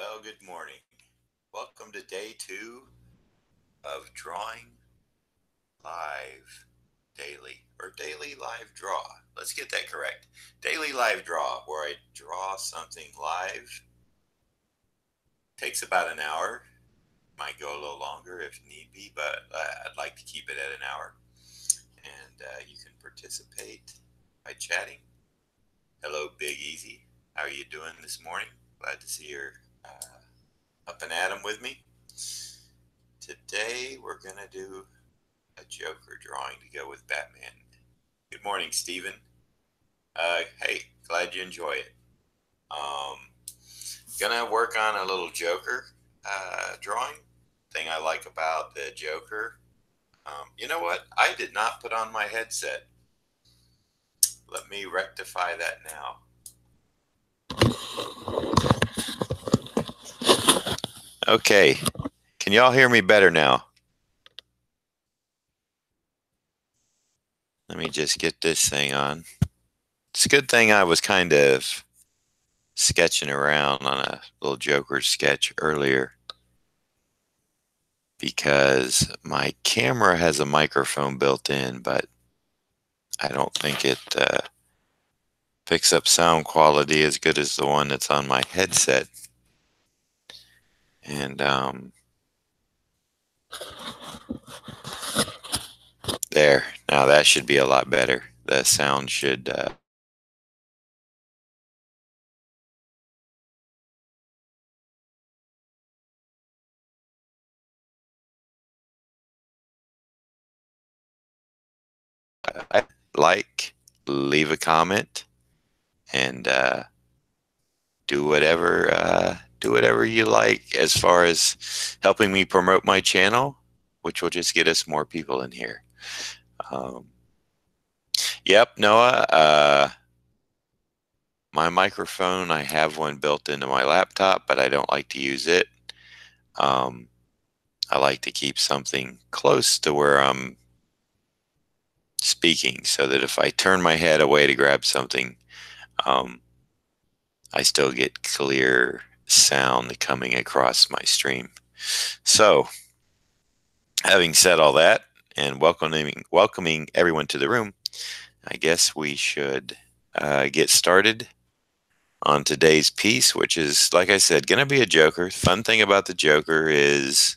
Well, good morning. Welcome to day 2 of Drawing Live Daily, or Daily Live Draw. Let's get that correct. Daily Live Draw, where I draw something live. Takes about an hour. Might go a little longer if need be, but I'd like to keep it at an hour. And you can participate by chatting. Hello, Big Easy. How are you doing this morning? Glad to see you're up and at 'em with me. Today we're going to do a Joker drawing to go with Batman. Good morning, Stephen. Hey, glad you enjoy it. Gonna work on a little Joker drawing. Thing I like about the Joker, you know what? I did not put on my headset. Let me rectify that now. Okay, can y'all hear me better now? Let me just get this thing on. It's a good thing I was kind of sketching around on a little Joker sketch earlier, because my camera has a microphone built in, but I don't think it picks up sound quality as good as the one that's on my headset. And there, now that should be a lot better. The sound should like, leave a comment, and do whatever you like as far as helping me promote my channel, which will just get us more people in here. Yep, Noah, my microphone, I have one built into my laptop, but I don't like to use it. I like to keep something close to where I'm speaking, so that if I turn my head away to grab something, I still get clear sound coming across my stream. So, having said all that, and welcoming everyone to the room, I guess we should get started on today's piece, which is, like I said, going to be a Joker. Fun thing about the Joker is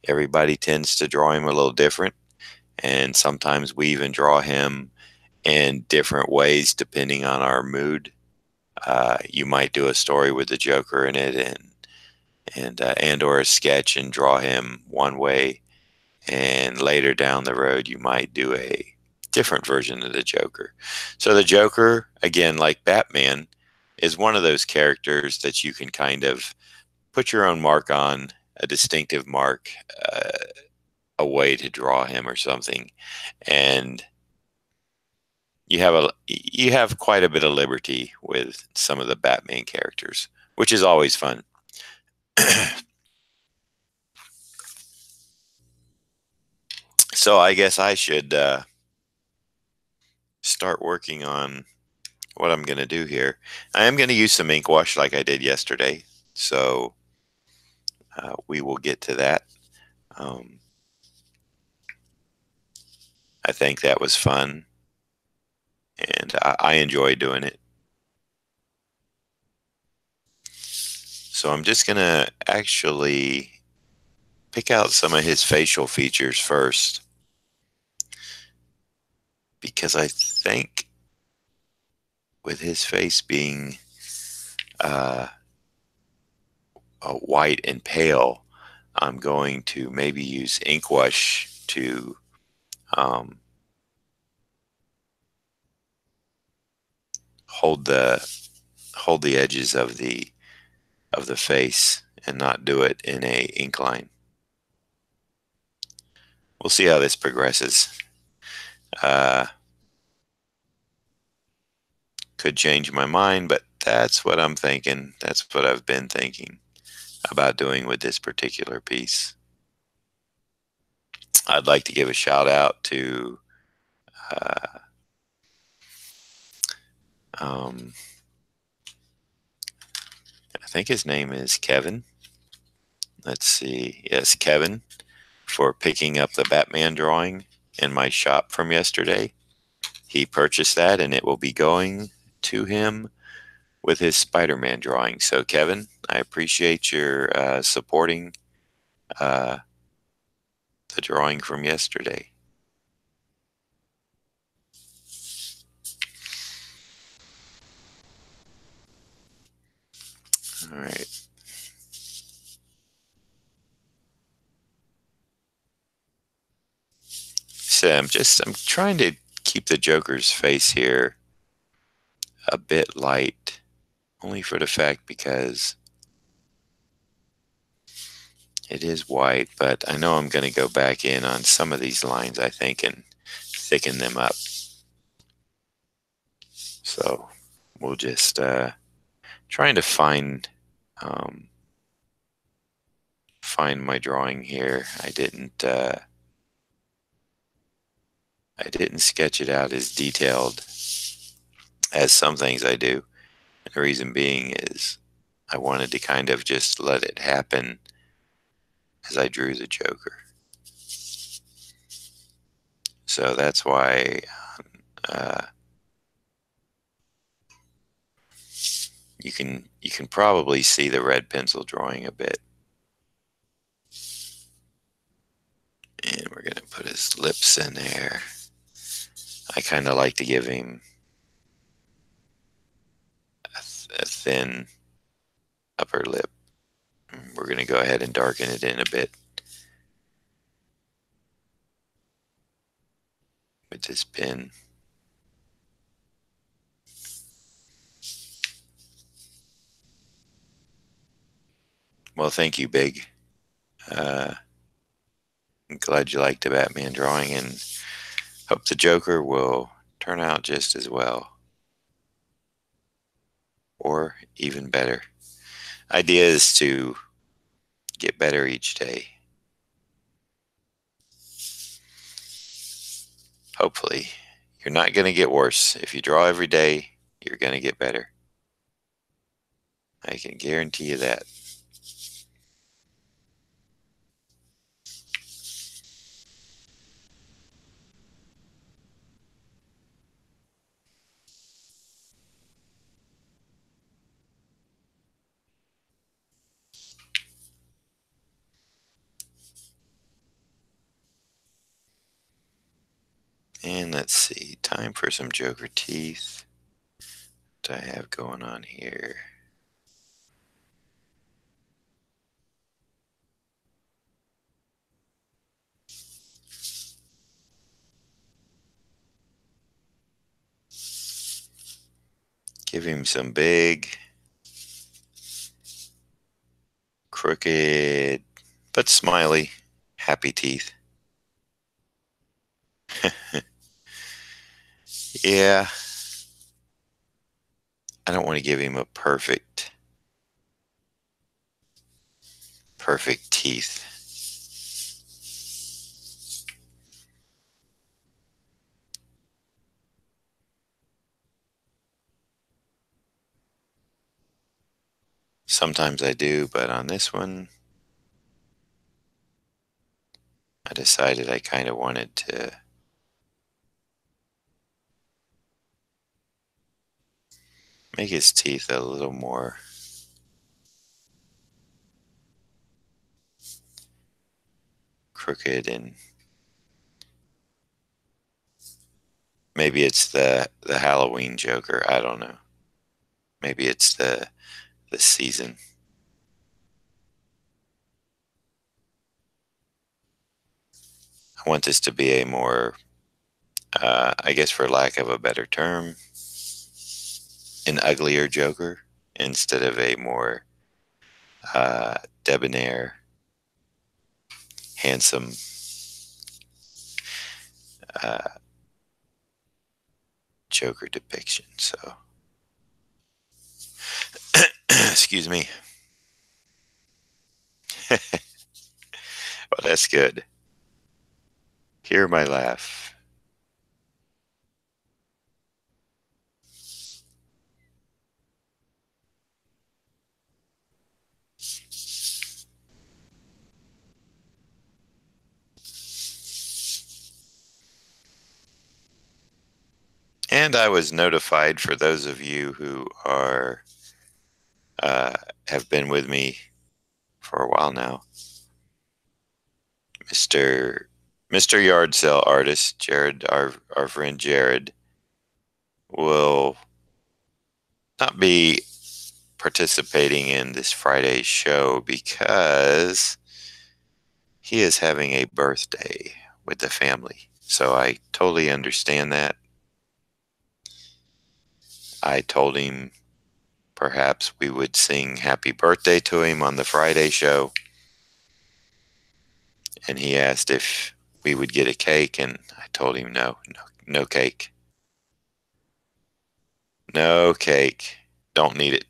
everybody tends to draw him a little different, and sometimes we even draw him in different ways depending on our mood. You might do a story with the Joker in it, and or a sketch, and draw him one way, and later down the road you might do a different version of the Joker. So the Joker, again, like Batman, is one of those characters that you can kind of put your own mark on, a distinctive mark, a way to draw him or something, and you have quite a bit of liberty with some of the Batman characters, which is always fun. So I guess I should start working on what I'm going to do here. I am going to use some ink wash like I did yesterday, so we will get to that. I think that was fun, and I enjoy doing it. So I'm just going to actually pick out some of his facial features first, because I think with his face being white and pale, I'm going to maybe use ink wash to hold the edges of the face and not do it in a ink line. We'll see how this progresses. Could change my mind, but that's what I'm thinking. That's what I've been thinking about doing with this particular piece. I'd like to give a shout out to I think his name is Kevin. Let's see. Yes, Kevin, for picking up the Batman drawing in my shop from yesterday. He purchased that, and it will be going to him with his Spider-Man drawing. So, Kevin, I appreciate your supporting uh, the drawing from yesterday. All right. So I'm trying to keep the Joker's face here a bit light, only for the fact because it is white, but I know I'm going to go back in on some of these lines, I think, and thicken them up. So we'll just trying to find my drawing here. I didn't sketch it out as detailed as some things I do. And the reason being is I wanted to kind of just let it happen as I drew the Joker. So that's why you can probably see the red pencil drawing a bit. And we're going to put his lips in there. I kind of like to give him a thin upper lip. We're going to go ahead and darken it in a bit with this pen. Well, thank you, Big. I'm glad you liked the Batman drawing, and hope the Joker will turn out just as well, or even better. Idea is to get better each day. Hopefully, you're not going to get worse. If you draw every day, you're going to get better. I can guarantee you that. And let's see, time for some Joker teeth. What do I have going on here? Give him some big, crooked, but smiley, happy teeth. Yeah, I don't want to give him a perfect teeth. Sometimes I do, but on this one, I decided I kind of wanted to make his teeth a little more crooked, and maybe it's the Halloween Joker. I don't know. Maybe it's the season. I want this to be a more, I guess for lack of a better term, an uglier Joker instead of a more debonair, handsome Joker depiction. So, excuse me. Well, that's good. Hear my laugh. And I was notified, for those of you who are have been with me for a while now, Mr. Yard Sale Artist, Jared, our friend Jared, will not be participating in this Friday's show because he is having a birthday with the family. So I totally understand that. I told him perhaps we would sing happy birthday to him on the Friday show. And he asked if we would get a cake, and I told him no cake. No cake. Don't need it.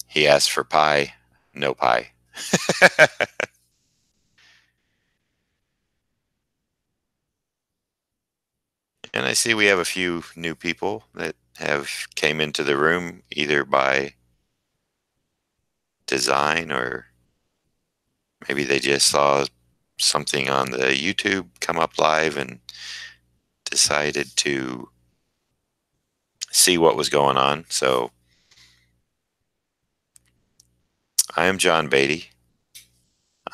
He asked for pie. No pie. And I see we have a few new people that have came into the room either by design, or maybe they just saw something on the YouTube come up live and decided to see what was going on. So I am John Beatty.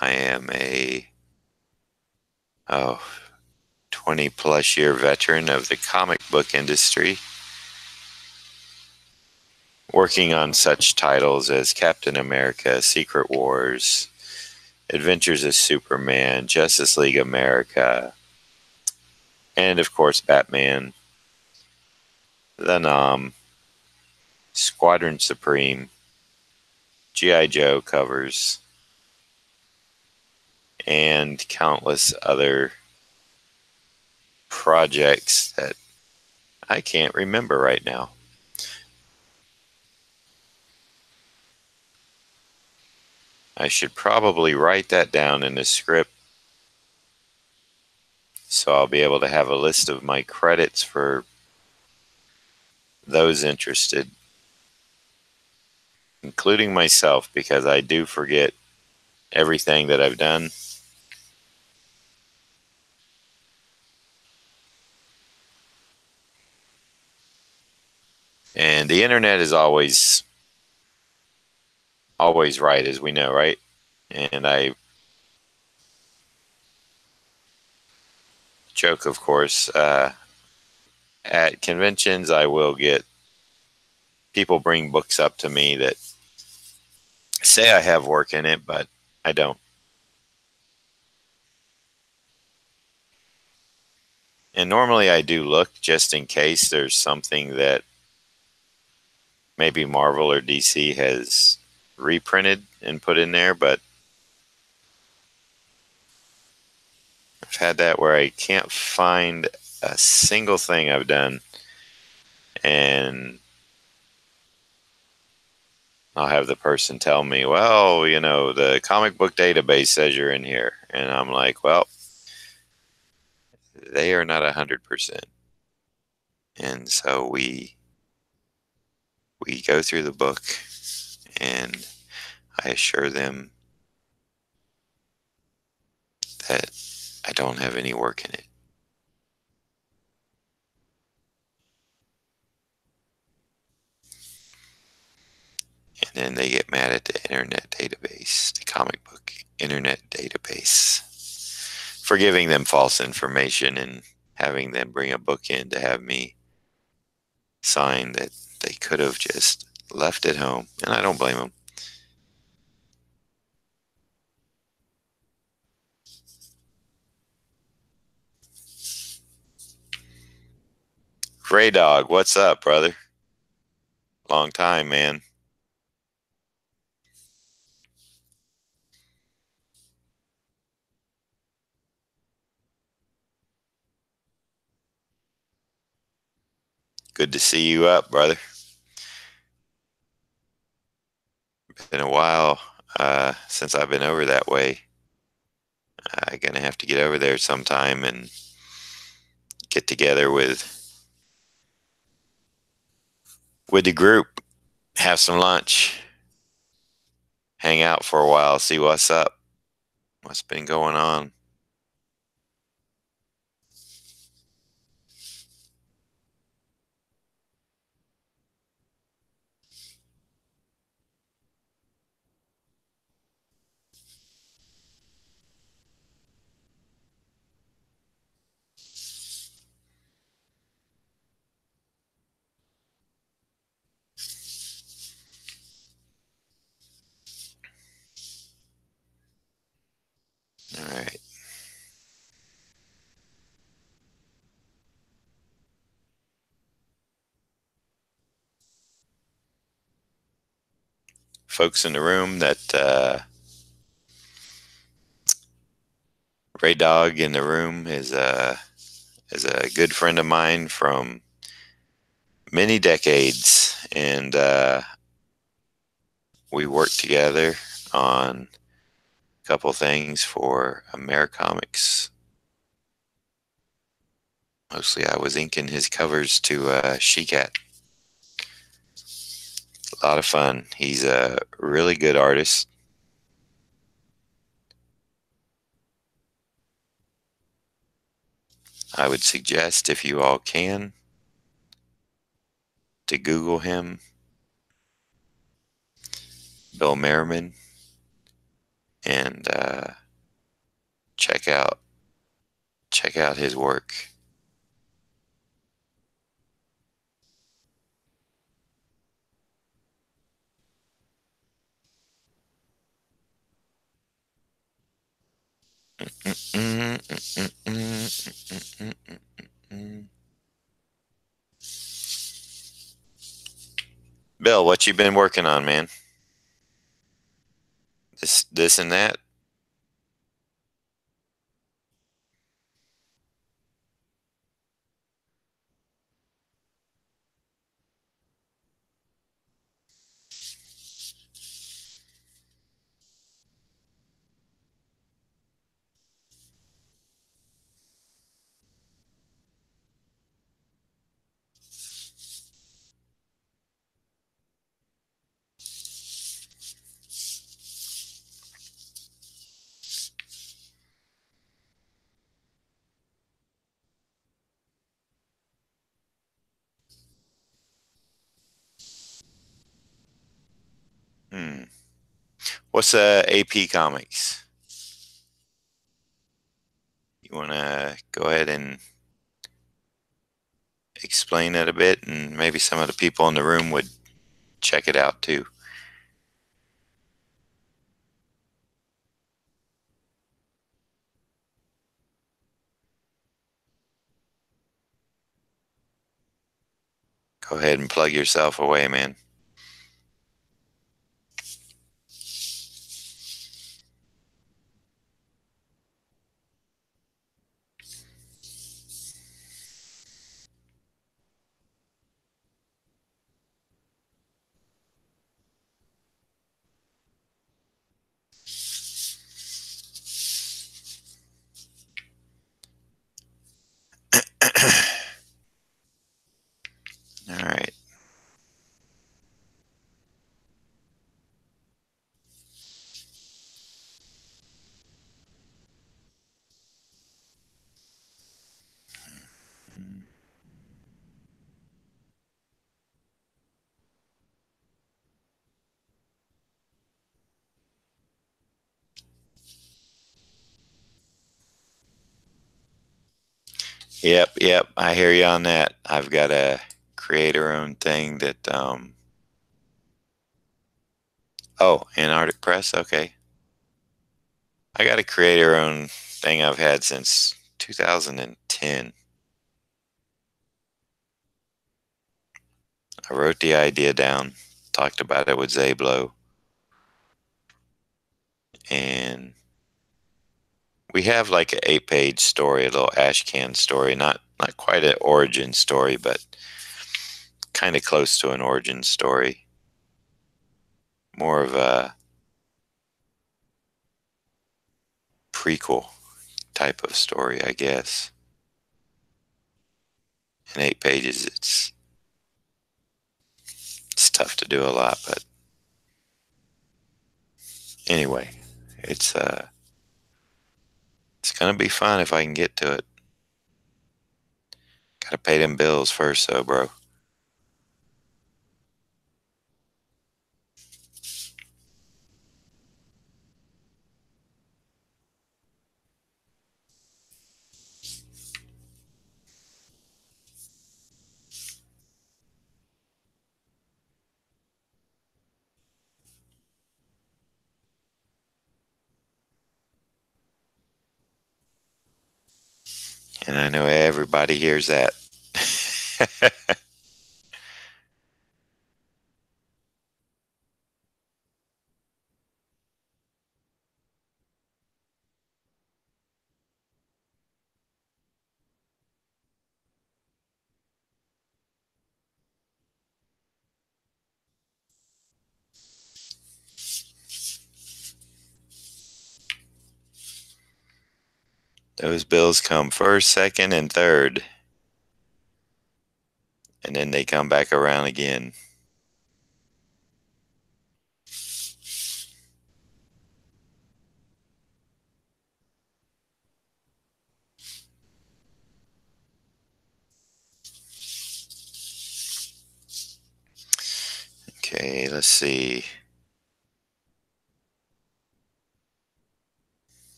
I am a 20 plus year veteran of the comic book industry, working on such titles as Captain America, Secret Wars, Adventures of Superman, Justice League America, and of course Batman, the Nom, Squadron Supreme, G.I. Joe covers, and countless other projects that I can't remember right now. I should probably write that down in the script so I'll be able to have a list of my credits for those interested, including myself, because I do forget everything that I've done. And the internet is always right, as we know, right? And I joke, of course, at conventions I will get people bring books up to me that say I have work in it, but I don't. And normally I do look just in case there's something that maybe Marvel or DC has reprinted and put in there, but I've had that where I can't find a single thing I've done, and I'll have the person tell me, well, the comic book database says you're in here. And I'm like, well, they are not 100%. And so we go through the book, and I assure them that I don't have any work in it. And then they get mad at the internet database, the comic book internet database, for giving them false information and having them bring a book in to have me sign that they could have just left at home. And I don't blame them. Ray Dog, what's up, brother? Long time, man. Good to see you up, brother. Been a while since I've been over that way. I'm gonna have to get over there sometime and get together with the group, have some lunch, hang out for a while, see what's up, what's been going on. folks in the room that Ray Dog in the room is a good friend of mine from many decades, and we worked together on a couple things for Americomics. Mostly I was inking his covers to She-Cat. A lot of fun. He's a really good artist. I would suggest, if you all can, to Google him, Bill Merriman, and check out his work. Bill, what you been working on, man? This and that? What's AP Comics? You want to go ahead and explain it a bit, and maybe some of the people in the room would check it out too. Go ahead and plug yourself away, man. All right. Yep. I hear you on that. I've got a creator-owned thing that oh, Antarctic Press. Okay. I got a creator-owned thing I've had since 2010. I wrote the idea down, talked about it with Zablo, and we have like an 8-page story, a little ash can story, not quite an origin story, but kind of close to an origin story. More of a prequel type of story, I guess. In 8 pages, it's tough to do a lot, but anyway, it's gonna be fun if I can get to it. Gotta pay them bills first, though, bro. And I know everybody hears that. Those bills come first, second, and third, and then they come back around again. Okay, let's see.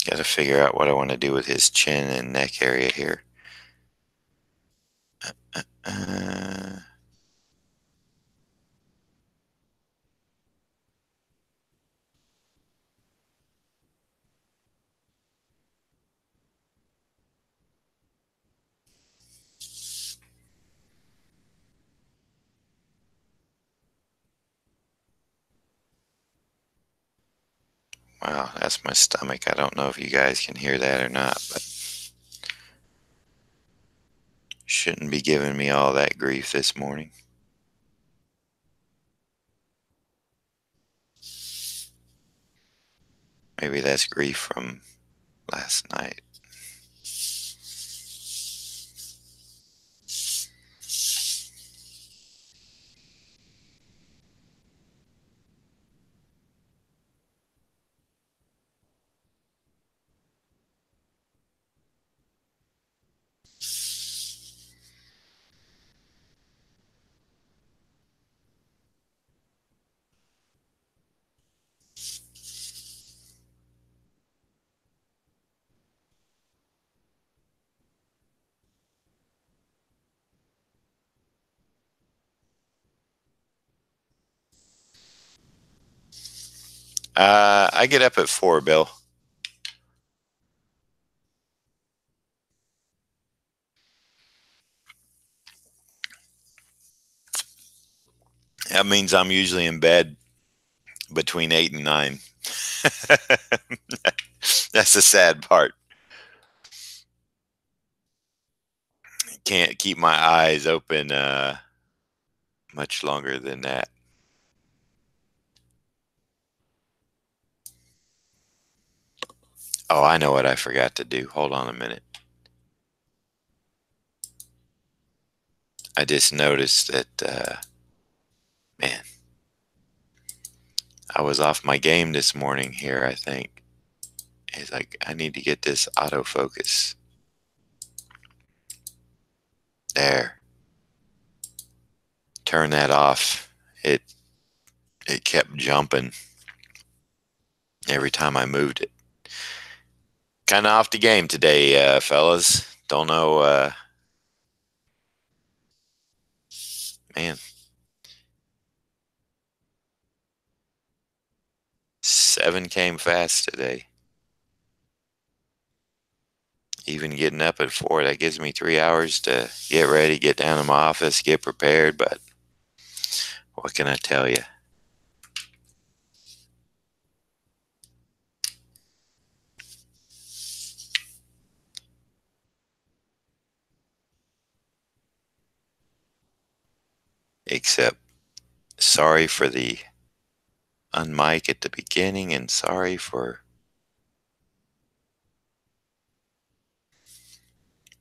Got to figure out what I want to do with his chin and neck area here. Uh, wow, that's my stomach. I don't know if you guys can hear that or not, but shouldn't be giving me all that grief this morning. Maybe that's grief from last night. I get up at 4, Bill. That means I'm usually in bed between 8 and 9. That's the sad part. Can't keep my eyes open much longer than that. Oh, I know what I forgot to do. Hold on a minute. I just noticed that, man, I was off my game this morning here, I think. It's like, I need to get this autofocus. There. Turn that off. It kept jumping every time I moved it. Kind of off the game today, fellas. Don't know, man. 7 came fast today. Even getting up at 4, that gives me 3 hours to get ready, get down to my office, get prepared, but what can I tell you? Except, sorry for the unmic at the beginning, and sorry for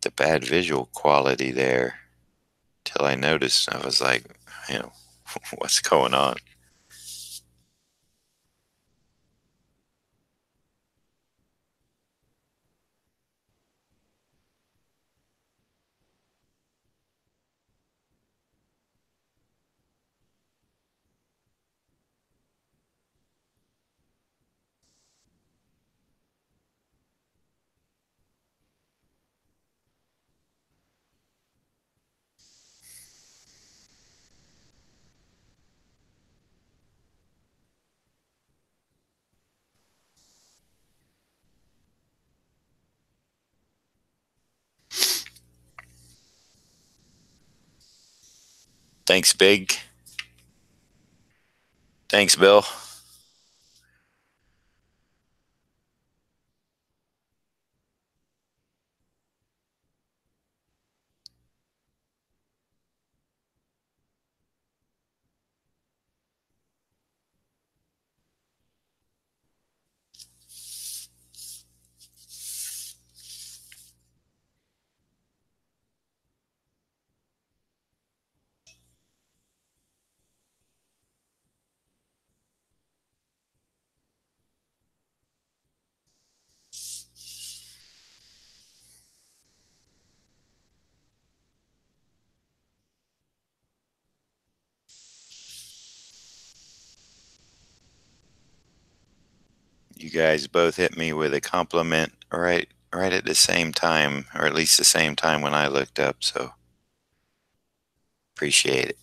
the bad visual quality there. Till I noticed, I was like, you know, what's going on? Thanks, Big. Thanks, Bill. You guys both hit me with a compliment right at the same time, or at least the same time when I looked up, so appreciate it.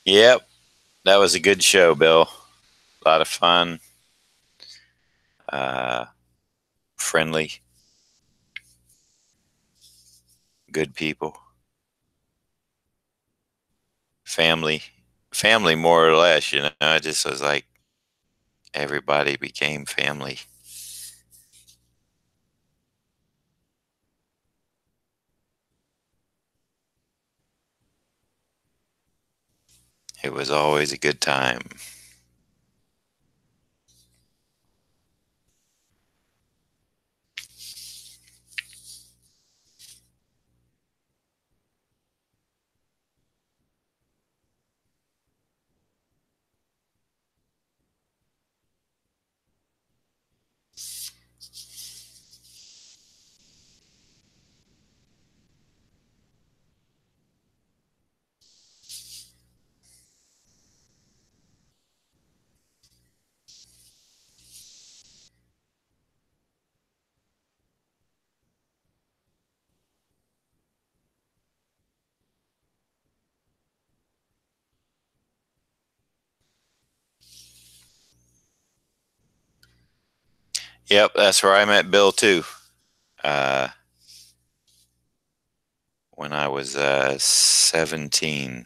Yep, that was a good show, Bill. A lot of fun, uh, friendly, good people, family, family more or less. I just was like everybody became family. It was always a good time. Yep, that's where I met Bill too. Uh, when I was 17.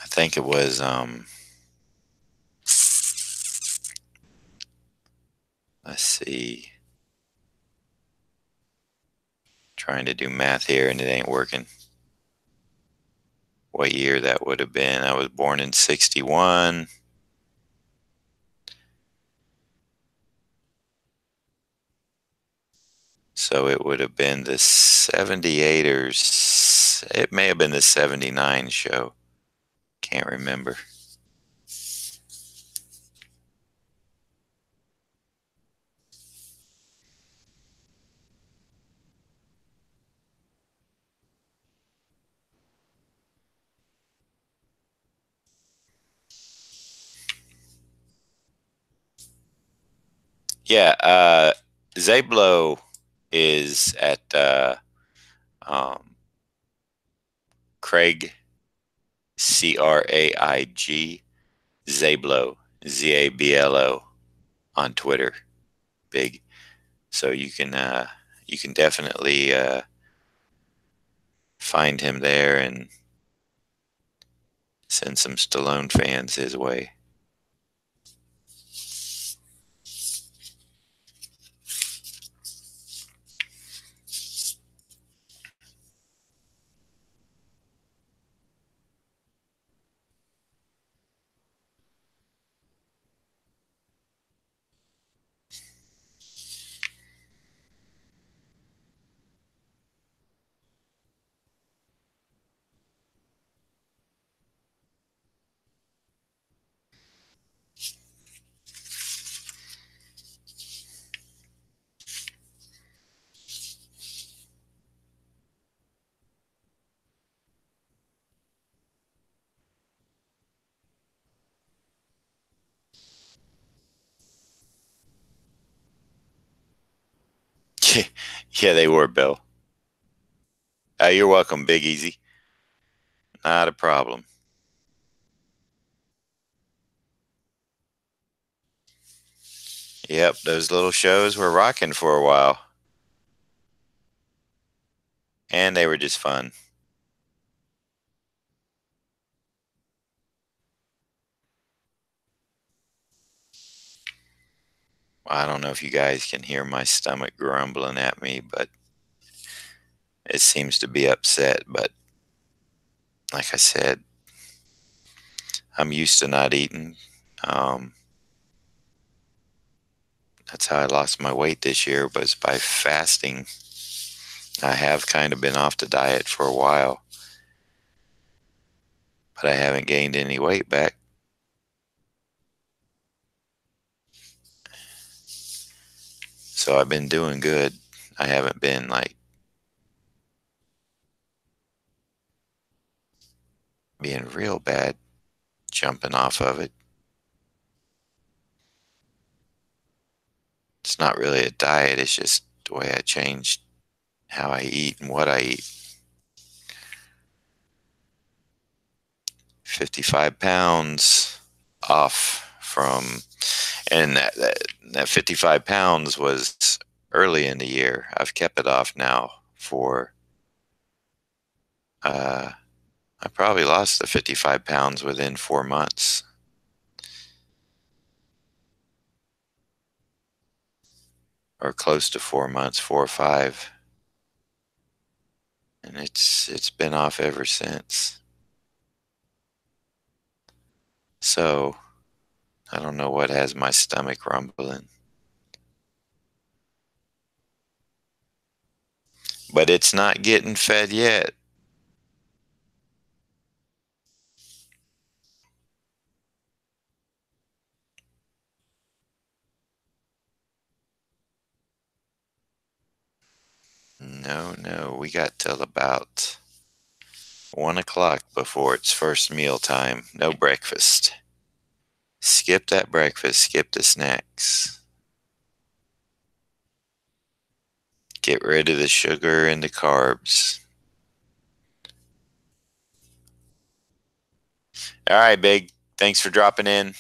I think it was let's see, trying to do math here and it ain't working. What year that would have been? I was born in 61. So it would have been the 78 or it may have been the 79 show. Can't remember. Yeah, Zablo is at um, Craig, Craig, Zablo, Zablo on Twitter. Big. So you can definitely find him there and send some Stallone fans his way. Yeah, they were, Bill. You're welcome, Big Easy. Not a problem. Yep, those little shows were rocking for a while. And they were just fun. I don't know if you guys can hear my stomach grumbling at me, but it seems to be upset. But like I said, I'm used to not eating. Um, that's how I lost my weight this year, was by fasting. I have kind of been off the diet for a while, but I haven't gained any weight back. So I've been doing good. I haven't been like being real bad jumping off of it. It's not really a diet, it's just the way I changed how I eat and what I eat. 55 pounds off from, and that 55 pounds was early in the year. I've kept it off now for, I probably lost the 55 pounds within 4 months. Or close to 4 months, 4 or 5. And it's been off ever since. So I don't know what has my stomach rumbling. But it's not getting fed yet. No, we got till about 1 o'clock before it's first meal time. No breakfast. Skip that breakfast, skip the snacks. Get rid of the sugar and the carbs. All right, Big. Thanks for dropping in.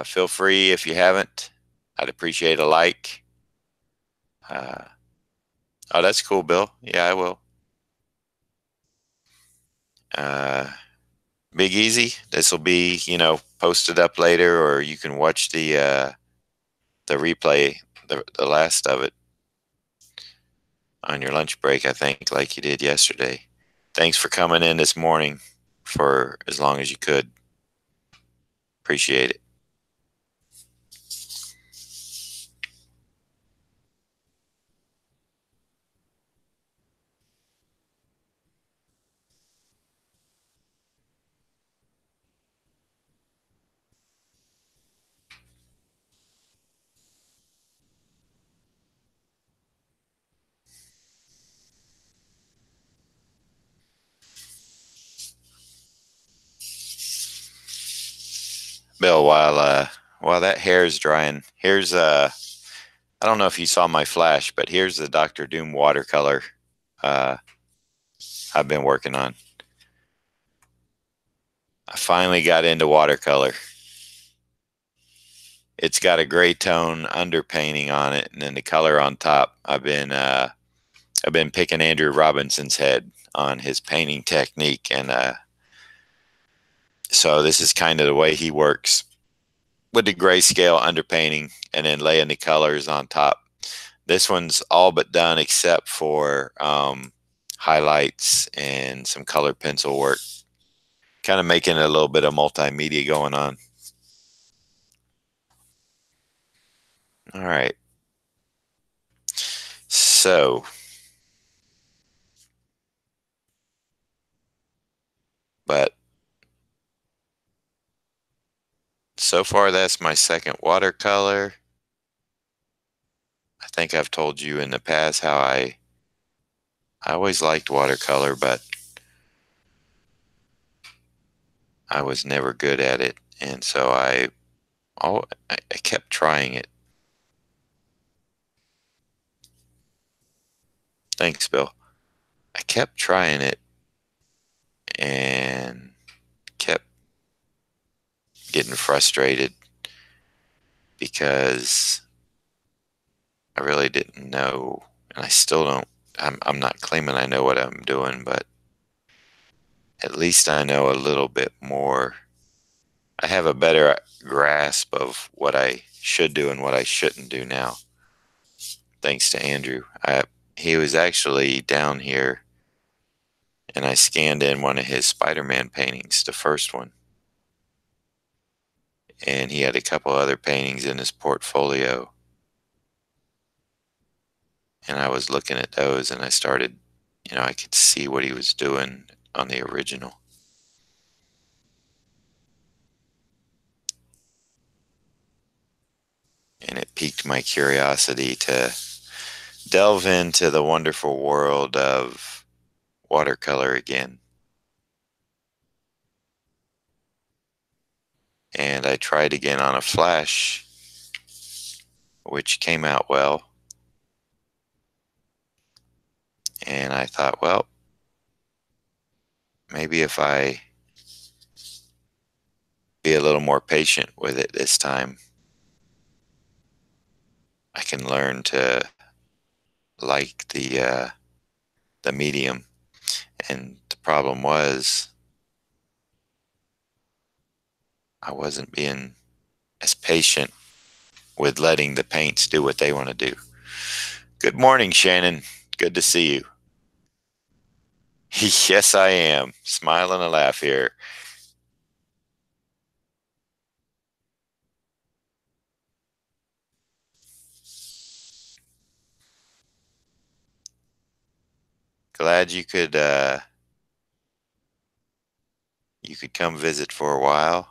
Feel free if you haven't. I'd appreciate a like. Uh, oh, that's cool, Bill. Yeah, I will. Uh, Big Easy. This will be, posted up later, or you can watch the replay, the last of it on your lunch break, I think, like you did yesterday. Thanks for coming in this morning for as long as you could. Appreciate it. Bill, while that hair is drying, here's I don't know if you saw my flash, but here's the Dr. Doom watercolor uh, I've been working on. I finally got into watercolor. It's got a gray tone underpainting on it, and then the color on top. I've been picking Andrew Robinson's head on his painting technique, and so this is kind of the way he works with the grayscale underpainting and then laying the colors on top. This one's all but done except for highlights and some color pencil work, kind of making a little bit of multimedia going on. All right. So, but so far that's my second watercolor. I think I've told you in the past how I always liked watercolor, but I was never good at it, and so I kept trying it. Thanks, Bill. I kept trying it and kept getting frustrated because I really didn't know, and I still don't. I'm not claiming I know what I'm doing, but at least I know a little bit more. I have a better grasp of what I should do and what I shouldn't do now, thanks to Andrew. He was actually down here, and I scanned in one of his Spider-Man paintings, the first one. And he had a couple other paintings in his portfolio. And I was looking at those, and I started, I could see what he was doing on the original. And it piqued my curiosity to delve into the wonderful world of watercolor again. And I tried again on a flash, which came out well. And I thought, well, maybe if I be a little more patient with it this time, I can learn to like the medium. And the problem was I wasn't being as patient with letting the paints do what they want to do. Good morning, Shannon. Good to see you. Yes, I am. Smile and a laugh here. Glad you could come visit for a while.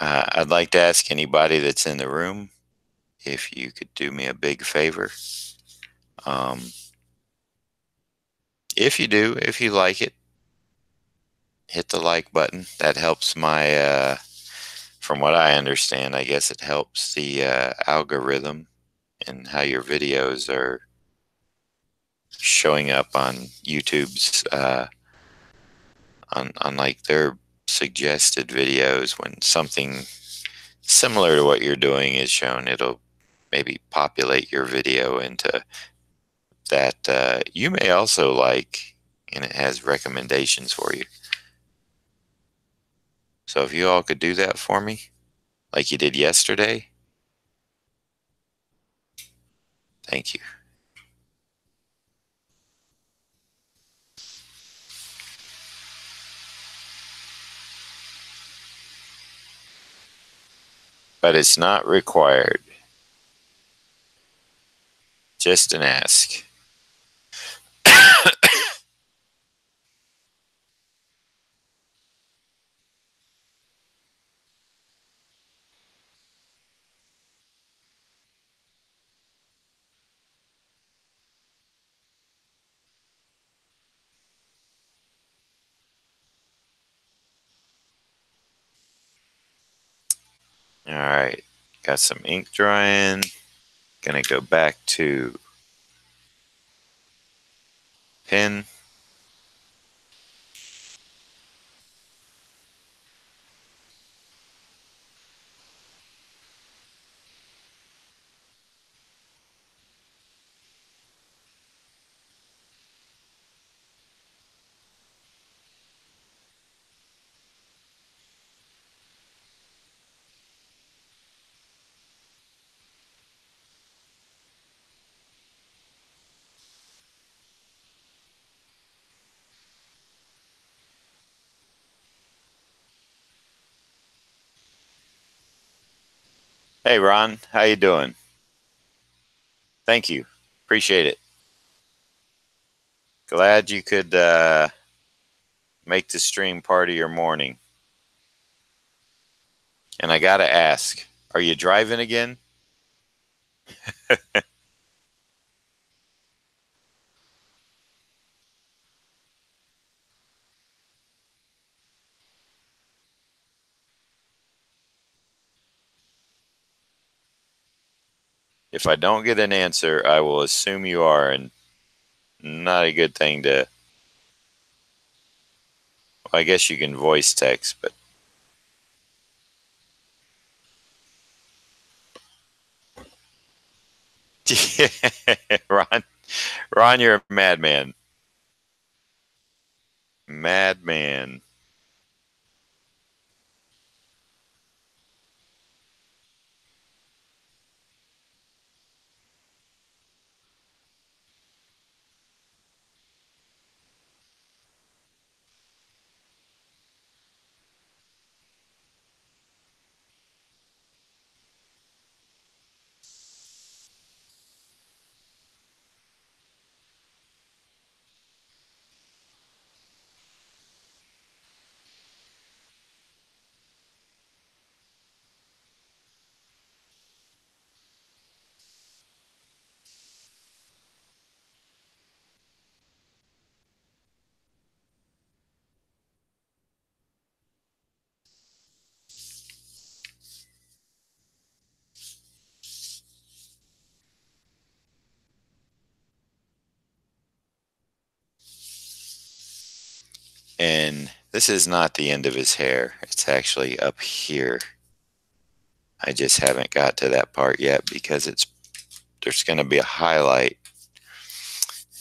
I'd like to ask anybody that's in the room if you could do me a big favor. If you do, if you like it, hit the like button. That helps my from what I understand, I guess it helps the algorithm and how your videos are showing up on YouTube's on like their suggested videos. When something similar to what you're doing is shown, it'll maybe populate your video into that you may also like, and it has recommendations for you. So if you all could do that for me, like you did yesterday, thank you. But it's not required. Just an ask. All right, got some ink drying. Gonna go back to pen. Hey Ron, how you doing? Thank you, appreciate it. Glad you could make the stream part of your morning. And I gotta ask, are you driving again? If I don't get an answer, I will assume you are, and not a good thing to. Well, I guess you can voice text, but Ron, Ron, you're a madman. Madman. And this is not the end of his hair. It's actually up here. I just haven't got to that part yet because there's going to be a highlight,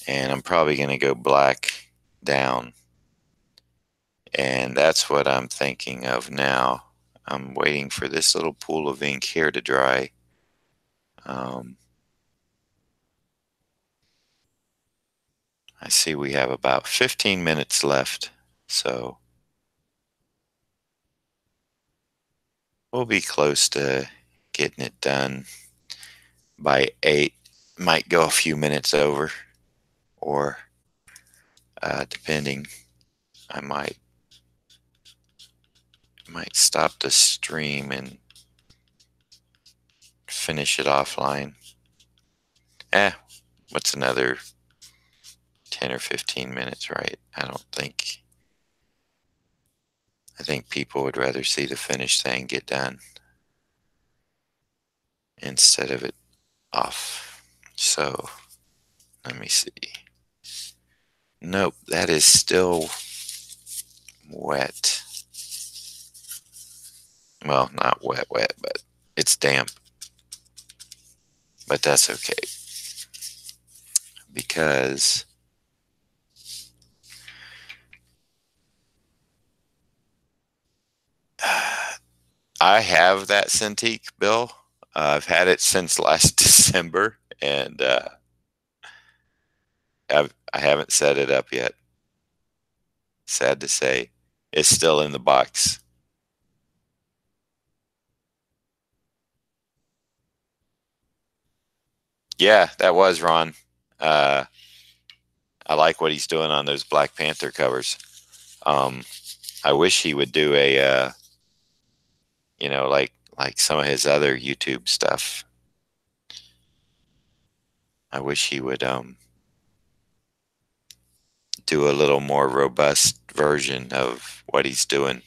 and I'm probably going to go black down. And that's what I'm thinking of now. I'm waiting for this little pool of ink here to dry. I see we have about 15 minutes left, so we'll be close to getting it done by 8. Might go a few minutes over, or depending, I might stop the stream and finish it offline. What's another 10 or 15 minutes, right? I think think people would rather see the finished thing get done instead of it off. So let me see. Nope, that is still wet. Well, not wet, but it's damp. But that's okay, because I have that Cintiq, Bill. I've had it since last December, and I haven't set it up yet. Sad to say, it's still in the box. Yeah, that was Ron. Uh, I like what he's doing on those Black Panther covers. Um, I wish he would do a, like some of his other YouTube stuff. I wish he would do a little more robust version of what he's doing.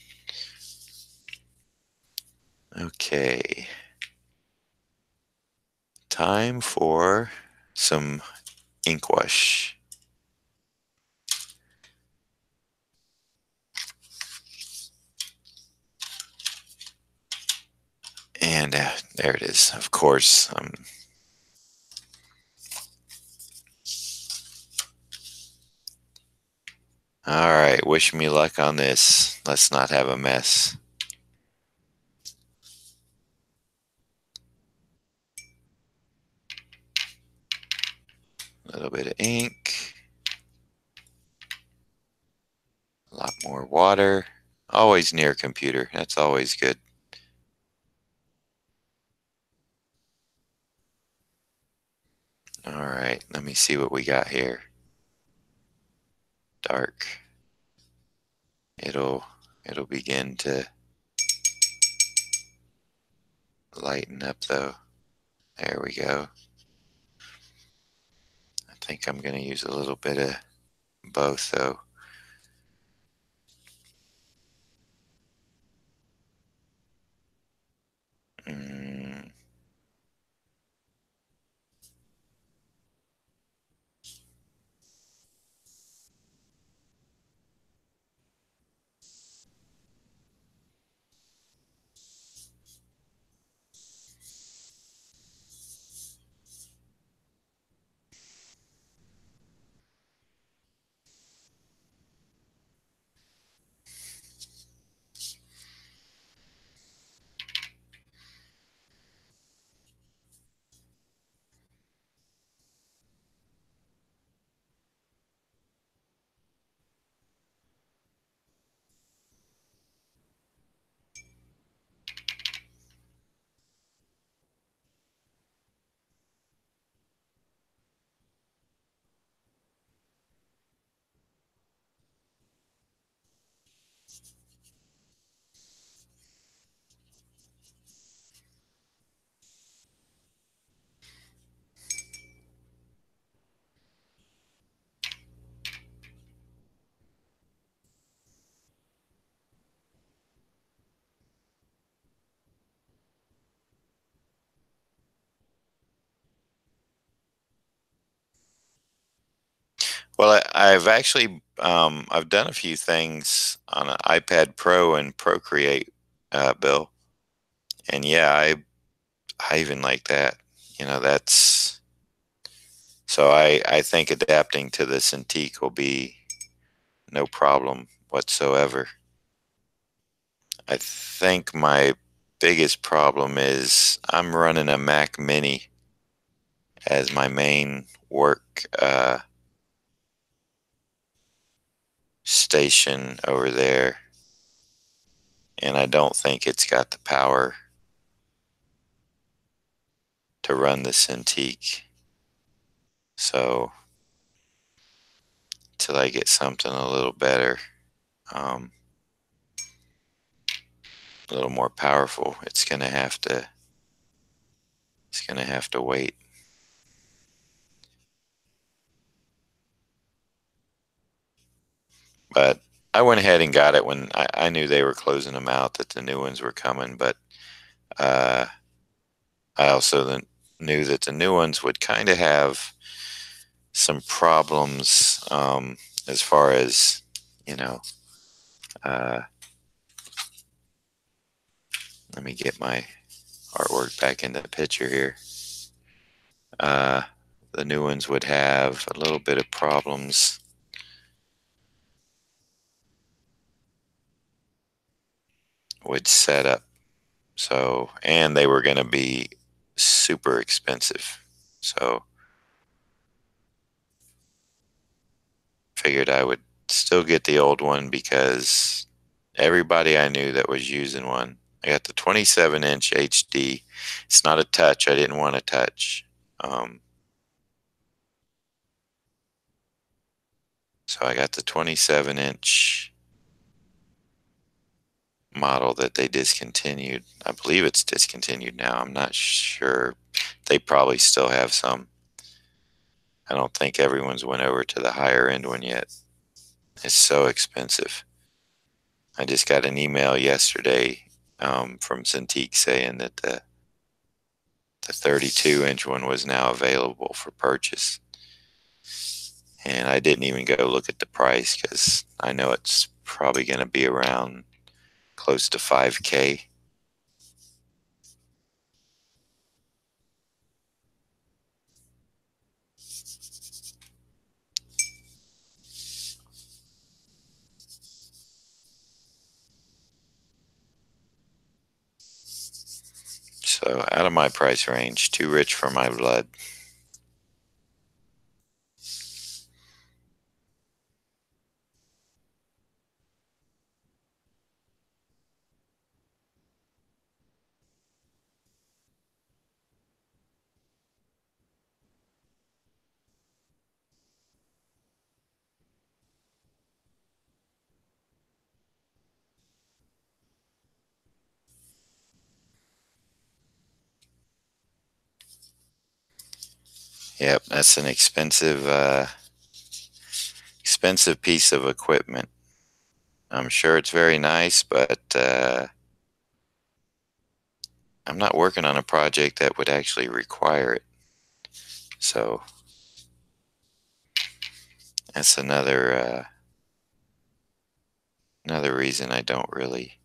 Okay. Time for some ink wash. And there it is, of course. All right, wish me luck on this. Let's not have a mess. A little bit of ink. A lot more water. Always near a computer. That's always good. All right, let me see what we got here. Dark. It'll begin to lighten up though. There we go. I think I'm going to use a little bit of both though. Mm. Well, I've actually I've done a few things on an iPad Pro and Procreate, Bill, and yeah, I even like that. That's so I think adapting to the Cintiq will be no problem whatsoever. I think my biggest problem is I'm running a Mac Mini as my main work station over there, and I don't think it's got the power to run the Cintiq. So till I get something a little better, um, a little more powerful, it's gonna have to wait. But I went ahead and got it when I knew they were closing them out, that the new ones were coming, but uh, I also then knew that the new ones would kind of have some problems, as far as, you know, uh, let me get my artwork back in the picture here. Uh, the new ones would have a little bit of problems with setup. So, and they were going to be super expensive. So, figured I would still get the old one because everybody I knew that was using one. I got the 27-inch HD. It's not a touch. I didn't want a touch. Um, so I got the 27-inch model that they discontinued. I believe it's discontinued now. I'm not sure. They probably still have some. I don't think everyone's went over to the higher end one yet. It's so expensive. I just got an email yesterday, from Cintiq saying that the 32-inch one was now available for purchase. And I didn't even go look at the price because I know it's probably going to be around close to $5K. So out of my price range, too rich for my blood. Yep, that's an expensive piece of equipment. I'm sure it's very nice, but I'm not working on a project that would actually require it. So that's another reason I don't really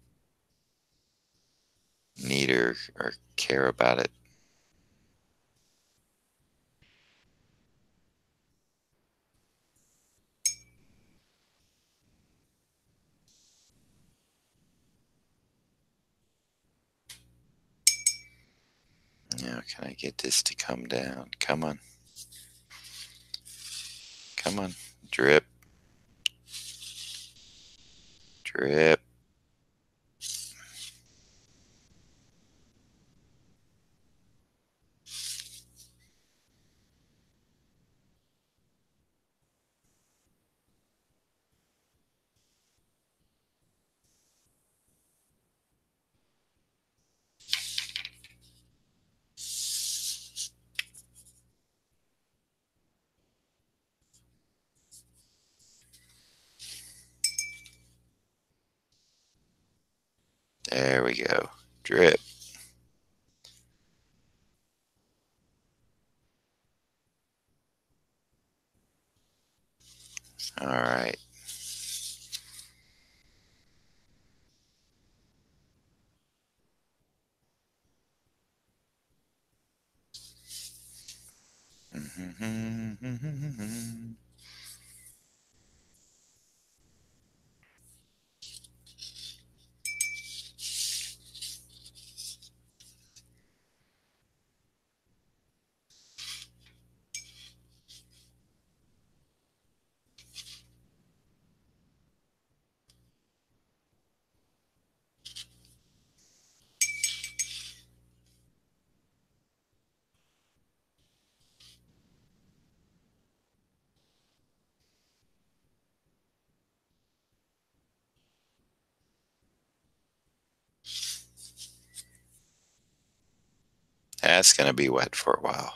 need or care about it. Now, can I get this to come down? Come on. Come on. Drip. Drip. There we go. Drip. All right. That's going to be wet for a while.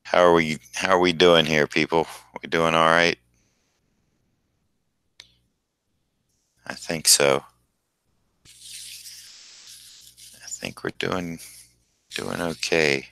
How are we doing here, people? We doing all right? I think so. I think we're doing okay.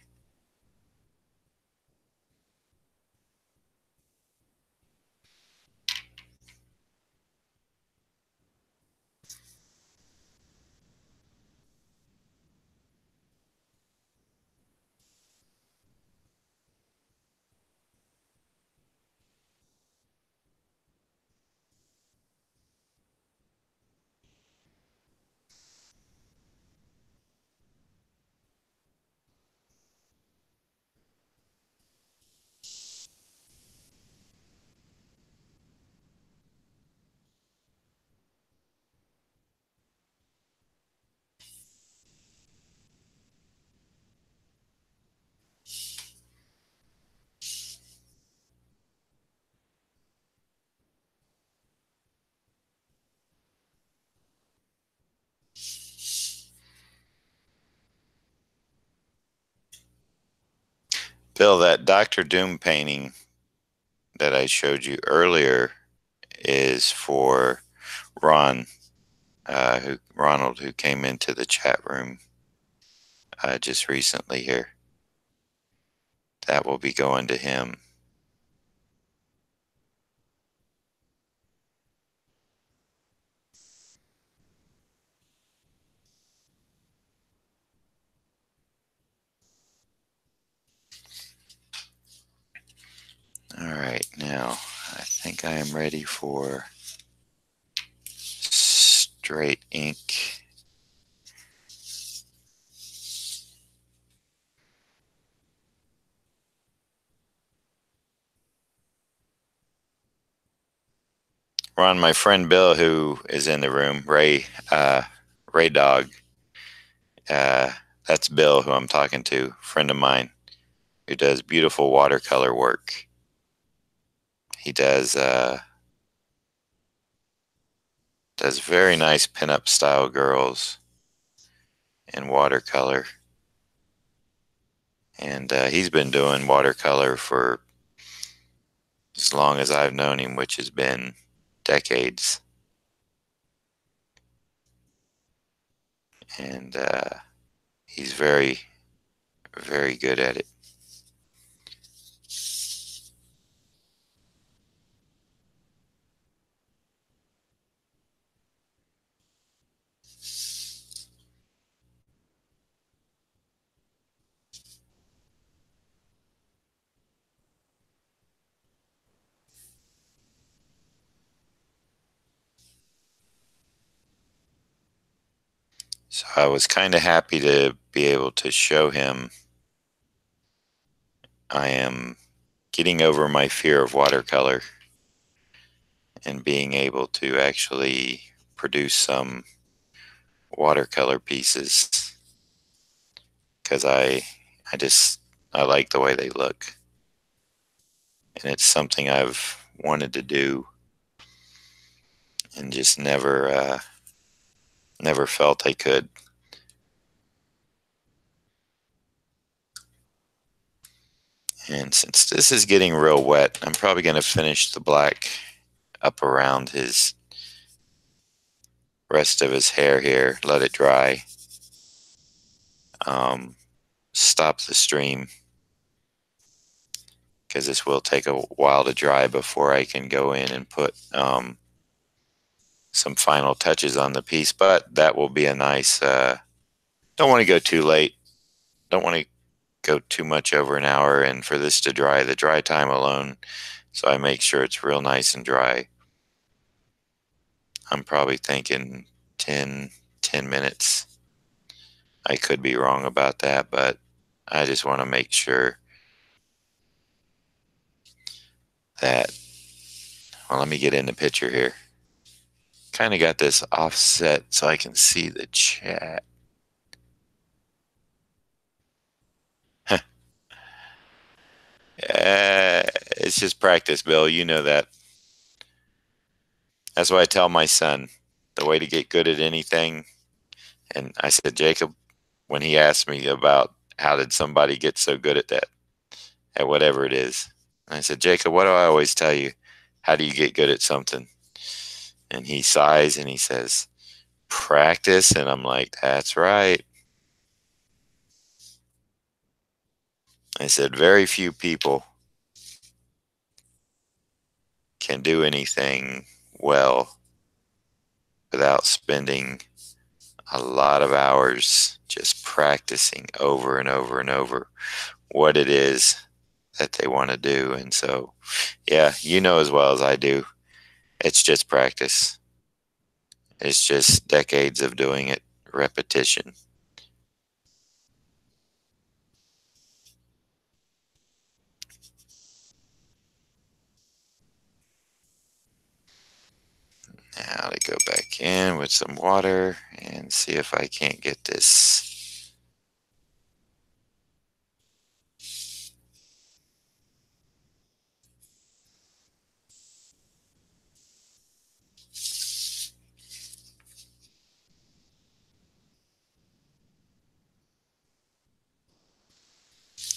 Bill, that Doctor Doom painting that I showed you earlier is for Ron, Ronald, who came into the chat room just recently here. That will be going to him. All right, now I think I am ready for straight ink. Ron, my friend Bill, who is in the room, Ray Dog, that's Bill, who I'm talking to, friend of mine, who does beautiful watercolor work. He does very nice pinup style girls in watercolor, and he's been doing watercolor for as long as I've known him, which has been decades. And he's very, very good at it. So I was kind of happy to be able to show him I am getting over my fear of watercolor and being able to actually produce some watercolor pieces because I like the way they look, and it's something I've wanted to do and just never felt I could. And since this is getting real wet, I'm probably going to finish the black up around his rest of his hair here, let it dry, stop the stream, because this will take a while to dry before I can go in and put some final touches on the piece. But that will be a nice, don't want to go too late, don't want to go too much over an hour, and for this to dry, the dry time alone, so I make sure it's real nice and dry. I'm probably thinking 10 minutes. I could be wrong about that, but I just want to make sure that, well, let me get in the picture here. Kind of got this offset so I can see the chat. It's just practice, Bill. You know that. That's why I tell my son the way to get good at anything. And I said, Jacob, when he asked me about how did somebody get so good at that, at whatever it is. And I said, Jacob, what do I always tell you? How do you get good at something? And he sighs and he says, practice. And I'm like, that's right. I said, very few people can do anything well without spending a lot of hours just practicing over and over and over what it is that they want to do. And so, yeah, you know as well as I do, it's just practice. It's just decades of doing it, repetition. Now to go back in with some water and see if I can't get this.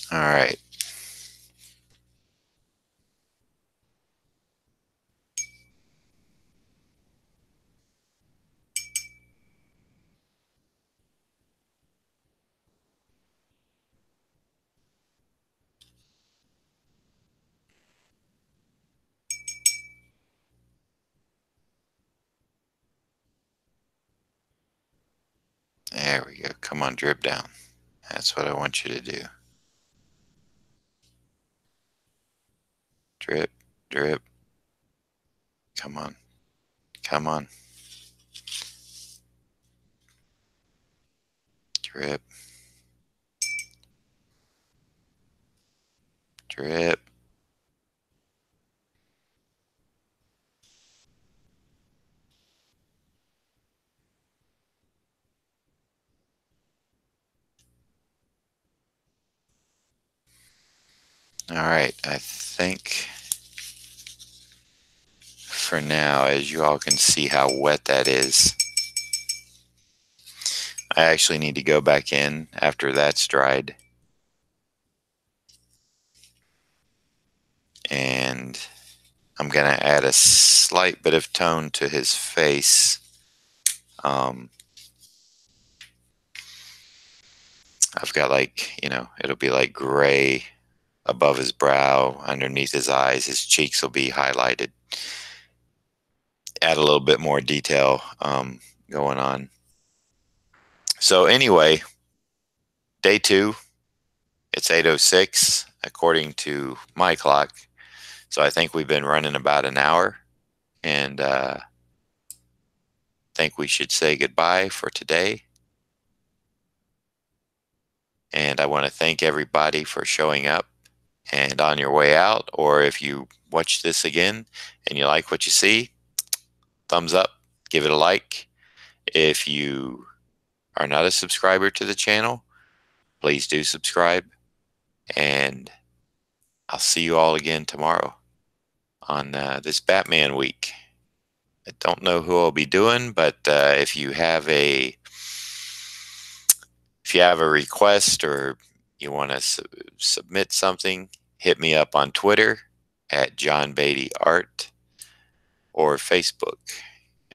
All right. There we go. Come on, drip down. That's what I want you to do. Drip, drip. Come on. Come on. Drip, drip. All right. I think for now, as you all can see how wet that is, I actually need to go back in after that's dried. And I'm going to add a slight bit of tone to his face. I've got like, it'll be like gray above his brow, underneath his eyes. His cheeks will be highlighted. Add a little bit more detail going on. So anyway, day 2, it's 8:06 according to my clock. So I think we've been running about an hour, and think we should say goodbye for today. And I want to thank everybody for showing up. And on your way out, or if you watch this again and you like what you see, thumbs up, give it a like. If you are not a subscriber to the channel, please do subscribe. And I'll see you all again tomorrow on this Batman week. I don't know who I'll be doing, but if you have a request or you want to submit something, hit me up on Twitter at johnbeattyart or Facebook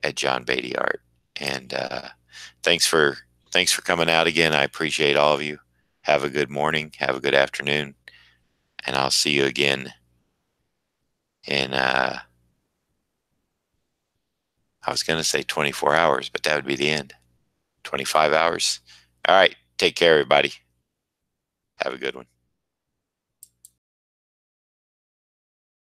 at johnbeattyart. And thanks for coming out again. I appreciate all of you. Have a good morning. Have a good afternoon. And I'll see you again in, I was going to say 24 hours, but that would be the end. 25 hours. All right. Take care, everybody. Have a good one.